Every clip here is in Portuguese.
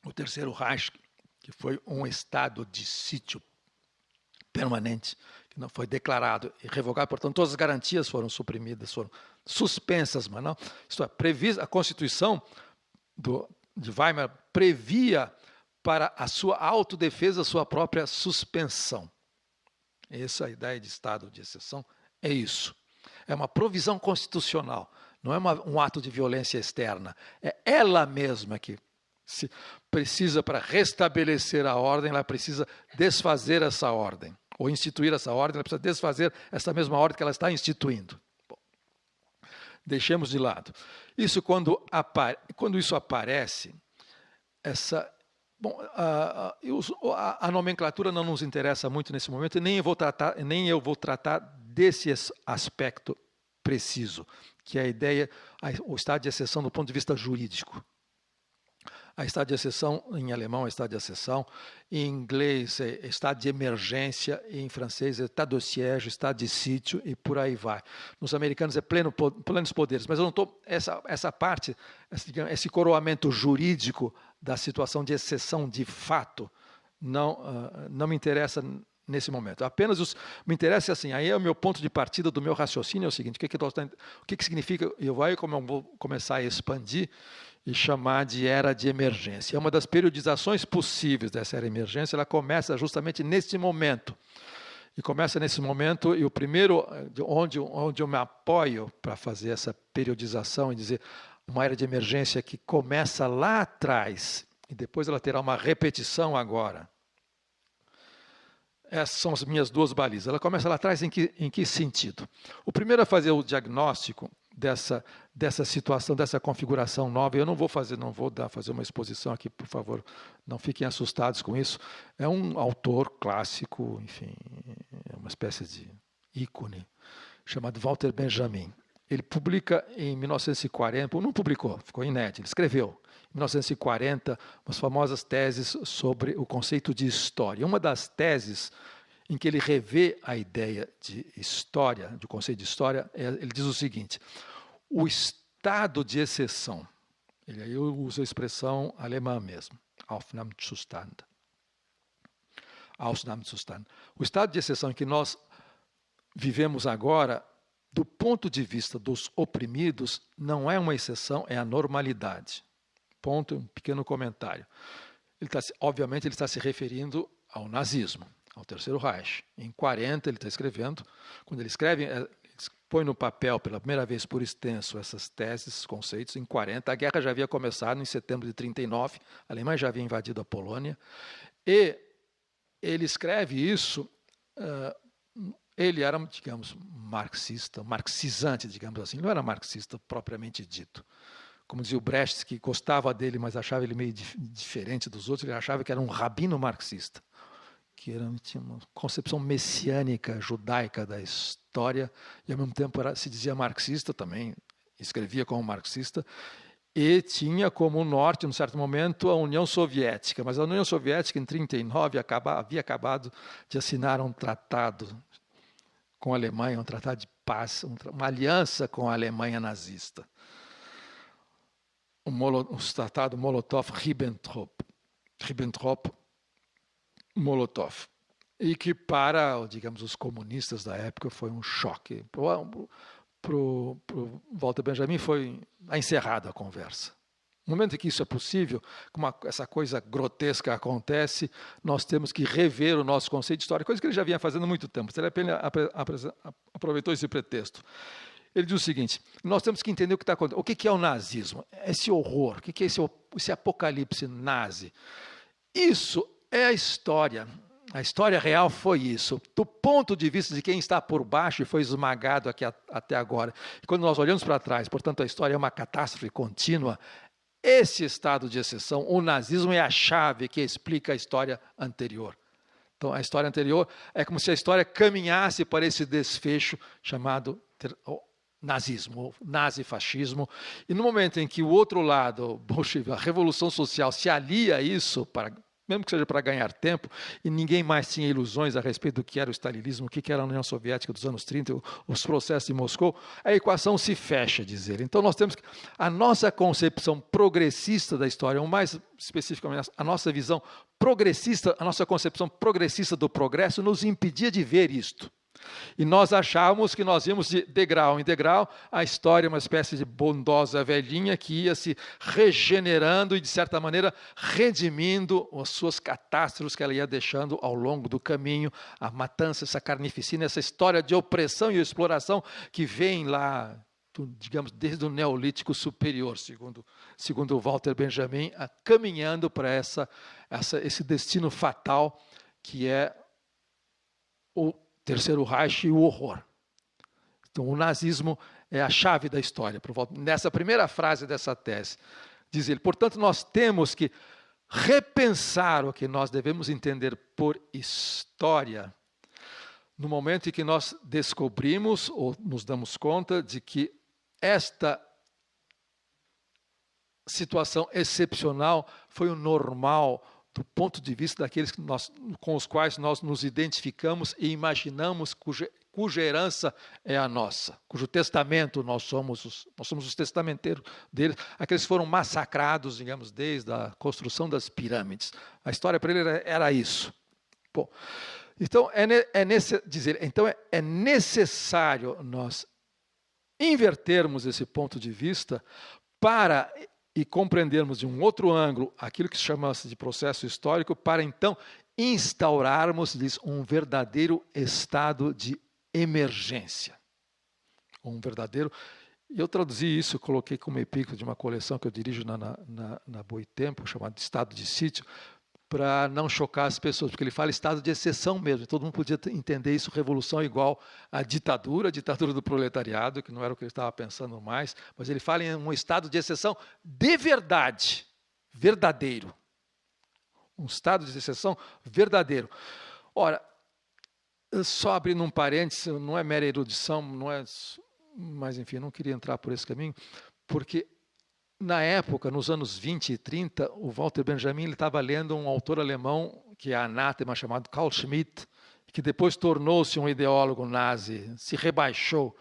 o Terceiro Reich, que foi um estado de sítio permanente, que não foi declarado e revogado, portanto, todas as garantias foram suprimidas, foram suspensas, mas não. Isto é, a Constituição de Weimar previa para a sua autodefesa a sua própria suspensão. Essa ideia de estado de exceção é isso. É uma provisão constitucional, não é um ato de violência externa. É ela mesma que se precisa, para restabelecer a ordem, ela precisa desfazer essa ordem, ou instituir essa ordem, ela precisa desfazer essa mesma ordem que ela está instituindo. Bom, deixemos de lado. Isso quando isso aparece, a nomenclatura não nos interessa muito nesse momento, e nem eu vou tratar desse aspecto preciso, que é a ideia, o estado de exceção do ponto de vista jurídico. A estado de exceção, em alemão, é estado de exceção, em inglês é estado de emergência, em francês é estado de siège, estado de sítio e por aí vai. Nos americanos é plenos poderes, mas eu não estou, essa parte, esse coroamento jurídico da situação de exceção de fato, não me interessa nesse momento. Apenas me interessa assim, aí é o meu ponto de partida do meu raciocínio, é o seguinte, o que significa, como eu vou começar a expandir e chamar de era de emergência. É uma das periodizações possíveis dessa era de emergência, ela começa justamente nesse momento. E começa nesse momento, e o primeiro, onde eu me apoio para fazer essa periodização e dizer uma era de emergência que começa lá atrás, e depois ela terá uma repetição agora. Essas são as minhas duas balizas. Ela começa lá atrás em que sentido? O primeiro é fazer o diagnóstico dessa situação, dessa configuração nova. Eu não vou fazer uma exposição aqui, por favor, não fiquem assustados com isso. É um autor clássico, enfim, é uma espécie de ícone, chamado Walter Benjamin. Ele publica em 1940, não publicou, ficou inédito, ele escreveu em 1940 umas famosas teses sobre o conceito de história. Uma das teses em que ele revê a ideia de história, do conceito de história, ele diz o seguinte: o estado de exceção, aí eu uso a expressão alemã mesmo, Ausnahmezustand. O estado de exceção em que nós vivemos agora, do ponto de vista dos oprimidos, não é uma exceção, é a normalidade. Ponto, um pequeno comentário. Obviamente ele está se referindo ao nazismo, ao Terceiro Reich. Em 40 ele está escrevendo, quando ele escreve, ele põe no papel pela primeira vez por extenso essas teses, esses conceitos. Em 40 a guerra já havia começado em setembro de 39, a Alemanha já havia invadido a Polônia, e ele escreve isso, ele era, digamos, marxizante, digamos assim, não era marxista propriamente dito. Como dizia o Brecht, que gostava dele, mas achava ele meio diferente dos outros, ele achava que era um rabino marxista, que tinha uma concepção messiânica, judaica da história, e ao mesmo tempo se dizia marxista também, escrevia como marxista, e tinha como norte, num certo momento, a União Soviética. Mas a União Soviética, em 1939, havia acabado de assinar um tratado com a Alemanha, um tratado de paz, uma aliança com a Alemanha nazista. O tratado Molotov, e que para, digamos, os comunistas da época foi um choque. Para o Walter Benjamin foi encerrada a conversa. No momento em que isso é possível, como essa coisa grotesca acontece, nós temos que rever o nosso conceito de história, coisa que ele já vinha fazendo há muito tempo. Ele aproveitou esse pretexto. Ele diz o seguinte: nós temos que entender o que está acontecendo. O que é o nazismo? Esse horror, o que é esse apocalipse nazi? Isso é a história. A história real foi isso. Do ponto de vista de quem está por baixo e foi esmagado aqui até agora. E quando nós olhamos para trás, portanto, a história é uma catástrofe contínua. Esse estado de exceção, o nazismo, é a chave que explica a história anterior. Então, a história anterior é como se a história caminhasse para esse desfecho chamado nazismo, nazifascismo. E no momento em que o outro lado, a Revolução Social, se alia a isso para mesmo que seja para ganhar tempo, e ninguém mais tinha ilusões a respeito do que era o stalinismo, o que era a União Soviética dos anos 30, os processos de Moscou, a equação se fecha, diz ele. Então nós temos que, a nossa concepção progressista da história, ou mais especificamente a nossa visão progressista, a nossa concepção progressista do progresso nos impedia de ver isto. E nós achávamos que nós íamos de degrau em degrau, a história é uma espécie de bondosa velhinha que ia se regenerando e, de certa maneira, redimindo as suas catástrofes que ela ia deixando ao longo do caminho, a matança, essa carnificina, essa história de opressão e exploração que vem lá, digamos, desde o Neolítico Superior, segundo Walter Benjamin, caminhando para esse destino fatal que é o Terceiro Reich e o horror. Então, o nazismo é a chave da história. Nessa primeira frase dessa tese, diz ele, portanto, nós temos que repensar o que nós devemos entender por história no momento em que nós descobrimos ou nos damos conta de que esta situação excepcional foi o normal do ponto de vista daqueles com os quais nós nos identificamos e imaginamos cuja herança é a nossa, cujo testamento nós somos os testamenteiros deles, aqueles que foram massacrados, digamos, desde a construção das pirâmides. A história para ele era isso. Bom, então é necessário nós invertermos esse ponto de vista para e compreendermos de um outro ângulo aquilo que se chama de processo histórico, para então instaurarmos um verdadeiro estado de emergência. Eu traduzi isso, coloquei como epígrafe de uma coleção que eu dirijo na Boitempo, chamada Estado de Sítio, para não chocar as pessoas, porque ele fala estado de exceção mesmo, todo mundo podia entender isso, revolução igual à ditadura, a ditadura do proletariado, que não era o que ele estava pensando mais, mas ele fala em um estado de exceção de verdade, verdadeiro. Um estado de exceção verdadeiro. Ora, só abrindo um parênteses, não é mera erudição, mas enfim, não queria entrar por esse caminho, porque na época, nos anos 20 e 30, o Walter Benjamin estava lendo um autor alemão, que é anátema, chamado Carl Schmitt, que depois tornou-se um ideólogo nazi, se rebaixou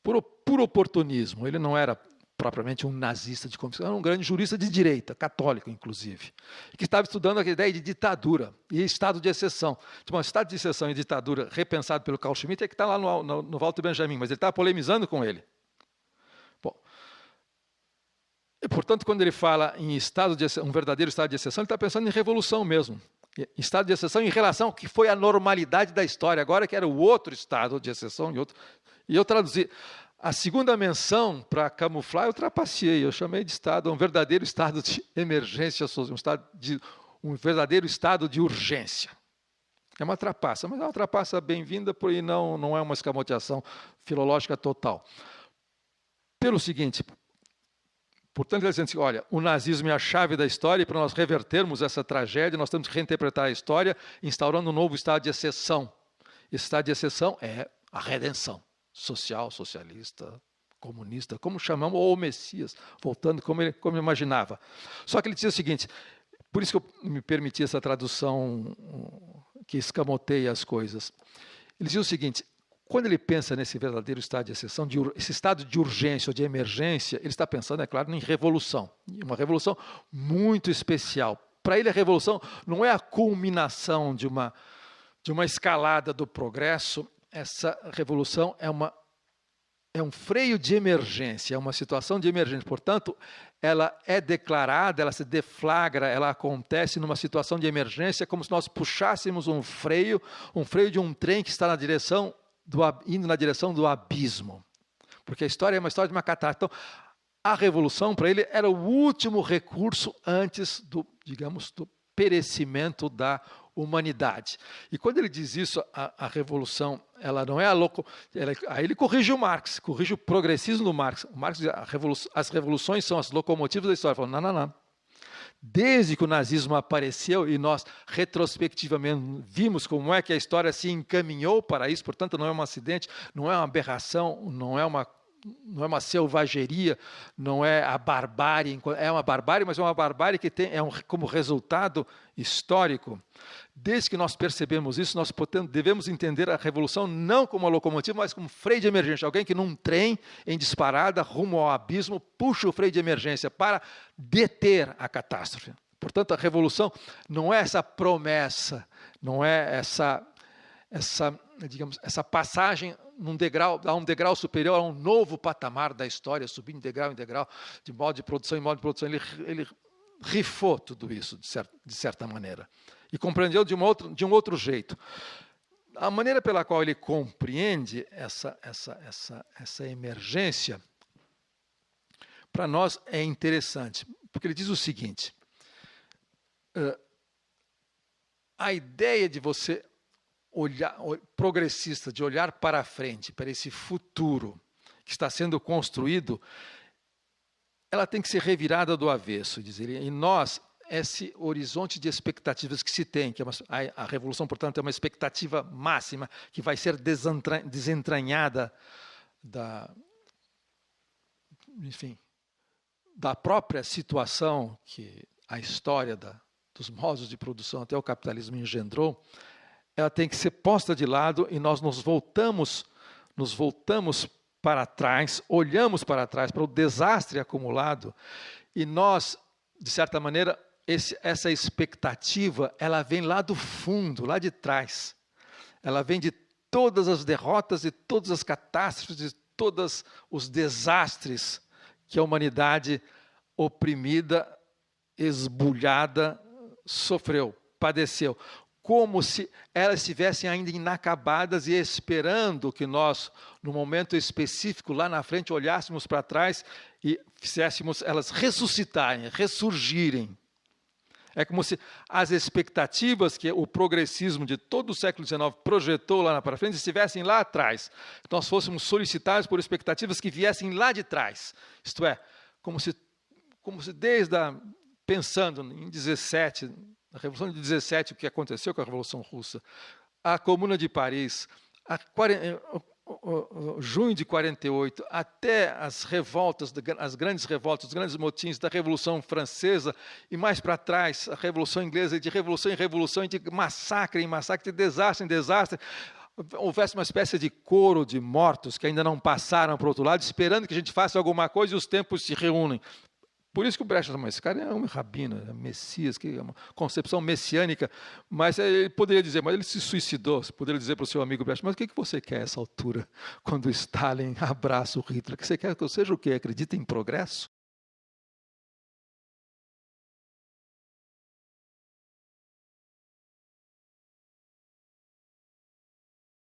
por oportunismo. Ele não era propriamente um nazista de convicção, era um grande jurista de direita, católico inclusive, que estava estudando a ideia de ditadura e estado de exceção. Tipo, estado de exceção e ditadura repensado pelo Carl Schmitt é que está lá no Walter Benjamin, mas ele estava polemizando com ele. Bom, e, portanto, quando ele fala em um verdadeiro estado de exceção, ele está pensando em revolução mesmo. Estado de exceção em relação ao que foi a normalidade da história, agora que era o outro estado de exceção. E eu traduzi. A segunda menção, para camuflar, eu trapaceei. Eu chamei de um verdadeiro estado de emergência, um verdadeiro estado de urgência. É uma trapaça, mas é uma trapaça bem-vinda, porque não é uma escamoteação filológica total. Pelo seguinte... Portanto, ele diz assim, olha, o nazismo é a chave da história e para nós revertermos essa tragédia, nós temos que reinterpretar a história, instaurando um novo estado de exceção. Esse estado de exceção é a redenção social, socialista, comunista, como chamamos, ou o Messias, voltando como ele imaginava. Só que ele dizia o seguinte, por isso que eu me permiti essa tradução que escamoteia as coisas. Ele dizia o seguinte, quando ele pensa nesse verdadeiro estado de exceção, esse estado de urgência ou de emergência, ele está pensando, é claro, em revolução. Uma revolução muito especial. Para ele, a revolução não é a culminação de uma escalada do progresso. Essa revolução é um freio de emergência, é uma situação de emergência. Portanto, ela é declarada, ela se deflagra, ela acontece numa situação de emergência, como se nós puxássemos um freio de um trem que está indo na direção do abismo. Porque a história é uma história de uma catástrofe. Então, a revolução, para ele, era o último recurso antes do perecimento da humanidade. E quando ele diz isso, a revolução, ela não é aí ele corrige o Marx, corrige o progressismo do Marx. O Marx diz, as revoluções são as locomotivas da história. Ele fala, não. Desde que o nazismo apareceu e nós retrospectivamente vimos como é que a história se encaminhou para isso, portanto não é um acidente, não é uma aberração, não é uma uma selvageria, não é a barbárie, é uma barbárie, mas é uma barbárie que tem como resultado histórico. Desde que nós percebemos isso, nós devemos entender a revolução não como uma locomotiva, mas como freio de emergência. Alguém que num trem, em disparada, rumo ao abismo, puxa o freio de emergência para deter a catástrofe. Portanto, a revolução não é essa promessa, não é essa passagem a um degrau superior, a um novo patamar da história, subindo de degrau em degrau, de modo de produção em modo de produção. Ele rifou tudo isso, de certa maneira, e compreendeu de um outro jeito. A maneira pela qual ele compreende essa emergência, para nós é interessante, porque ele diz o seguinte: a ideia de você progressista, de olhar para frente, para esse futuro que está sendo construído, ela tem que ser revirada do avesso, diz ele. E nós, esse horizonte de expectativas que se tem, que a revolução, portanto, é uma expectativa máxima que vai ser desentranhada da própria situação que a história dos modos de produção até o capitalismo engendrou. Ela tem que ser posta de lado e nós nos voltamos para trás, olhamos para trás, para o desastre acumulado, e nós, de certa maneira, essa expectativa, ela vem lá do fundo, lá de trás. Ela vem de todas as derrotas, de todas as catástrofes, de todos os desastres que a humanidade oprimida, esbulhada, sofreu, padeceu. Como se elas estivessem ainda inacabadas e esperando que nós, no momento específico, lá na frente, olhássemos para trás e fizéssemos elas ressuscitarem, ressurgirem. É como se as expectativas que o progressismo de todo o século XIX projetou lá para frente estivessem lá atrás. Nós fôssemos solicitados por expectativas que viessem lá de trás. Isto é, como se pensando em 17... A Revolução de 17, o que aconteceu com a Revolução Russa, a Comuna de Paris, junho de 48, até as revoltas, as grandes revoltas, os grandes motins da Revolução Francesa, e mais para trás, a Revolução Inglesa, de revolução em revolução, de massacre em massacre, de desastre em desastre, houvesse uma espécie de coro de mortos que ainda não passaram para o outro lado, esperando que a gente faça alguma coisa e os tempos se reúnem. Por isso que o Brecht chama esse cara é um rabino, é Messias, que é uma concepção messiânica, mas ele poderia dizer, mas ele se suicidou. Você poderia dizer para o seu amigo Brecht, mas o que você quer a essa altura, quando Stalin abraça o Hitler? Que você quer que eu seja o quê? Acredita em progresso?